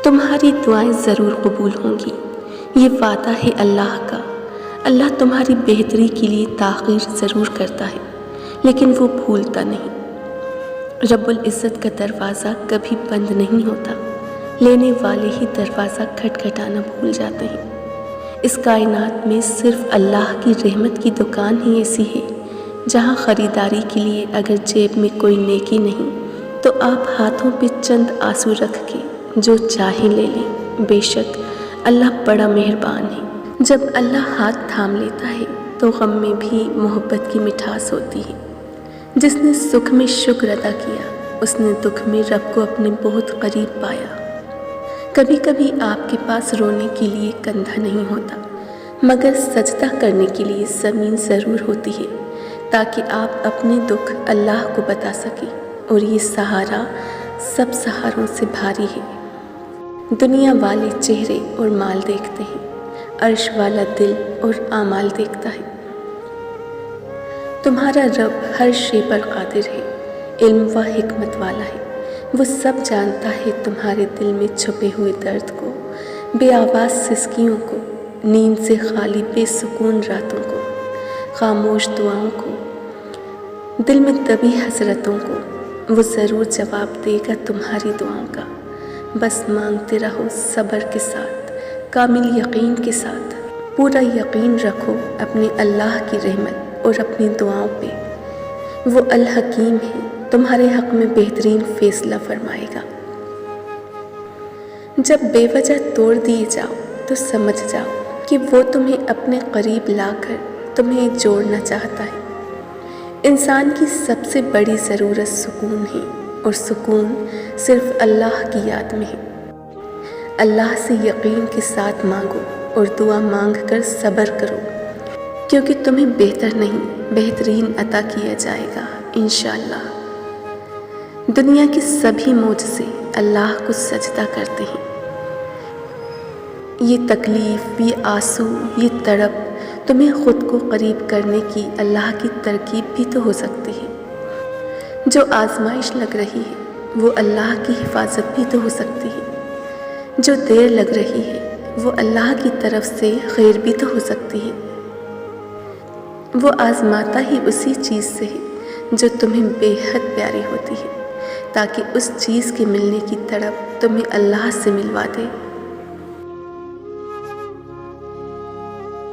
تمہاری دعائیں ضرور قبول ہوں گی، یہ وعدہ ہے اللہ کا۔ اللہ تمہاری بہتری کے لیے تاخیر ضرور کرتا ہے، لیکن وہ بھولتا نہیں۔ رب العزت کا دروازہ کبھی بند نہیں ہوتا، لینے والے ہی دروازہ کھٹکھٹانا بھول جاتے ہیں۔ اس کائنات میں صرف اللہ کی رحمت کی دکان ہی ایسی ہے جہاں خریداری کے لیے اگر جیب میں کوئی نیکی نہیں تو آپ ہاتھوں پہ چند آنسو رکھ کے جو چاہیں لے لیں۔ بے شک اللہ بڑا مہربان ہے۔ جب اللہ ہاتھ تھام لیتا ہے تو غم میں بھی محبت کی مٹھاس ہوتی ہے۔ جس نے سکھ میں شکر ادا کیا اس نے دکھ میں رب کو اپنے بہت قریب پایا۔ کبھی کبھی آپ کے پاس رونے کے لیے کندھا نہیں ہوتا، مگر سجدہ کرنے کے لیے زمین ضرور ہوتی ہے تاکہ آپ اپنے دکھ اللہ کو بتا سکیں، اور یہ سہارا سب سہاروں سے بھاری ہے۔ دنیا والے چہرے اور مال دیکھتے ہیں، عرش والا دل اور اعمال دیکھتا ہے۔ تمہارا رب ہر شے پر قادر ہے، علم و حکمت والا ہے۔ وہ سب جانتا ہے تمہارے دل میں چھپے ہوئے درد کو، بے آواز سسکیوں کو، نیند سے خالی بے سکون راتوں کو، خاموش دعاؤں کو، دل میں دبی حسرتوں کو۔ وہ ضرور جواب دے گا تمہاری دعاؤں کا۔ بس مانگتے رہو صبر کے ساتھ، کامل یقین کے ساتھ۔ پورا یقین رکھو اپنے اللہ کی رحمت اور اپنی دعاؤں پہ۔ وہ الحکیم ہے، تمہارے حق میں بہترین فیصلہ فرمائے گا۔ جب بے وجہ توڑ دیے جاؤ تو سمجھ جاؤ کہ وہ تمہیں اپنے قریب لا کر تمہیں جوڑنا چاہتا ہے۔ انسان کی سب سے بڑی ضرورت سکون ہے، اور سکون صرف اللہ کی یاد میں ہے۔ اللہ سے یقین کے ساتھ مانگو اور دعا مانگ کر صبر کرو، کیونکہ تمہیں بہتر نہیں بہترین عطا کیا جائے گا انشاءاللہ۔ دنیا کے سبھی معجزے اللہ کو سجدہ کرتے ہیں۔ یہ تکلیف، یہ آنسو، یہ تڑپ تمہیں خود کو قریب کرنے کی اللہ کی ترکیب بھی تو ہو سکتی ہے۔ جو آزمائش لگ رہی ہے وہ اللہ کی حفاظت بھی تو ہو سکتی ہے۔ جو دیر لگ رہی ہے وہ اللہ کی طرف سے خیر بھی تو ہو سکتی ہے۔ وہ آزماتا ہی اسی چیز سے ہے جو تمہیں بے حد پیاری ہوتی ہے، تاکہ اس چیز کے ملنے کی تڑپ تمہیں اللہ سے ملوا دے۔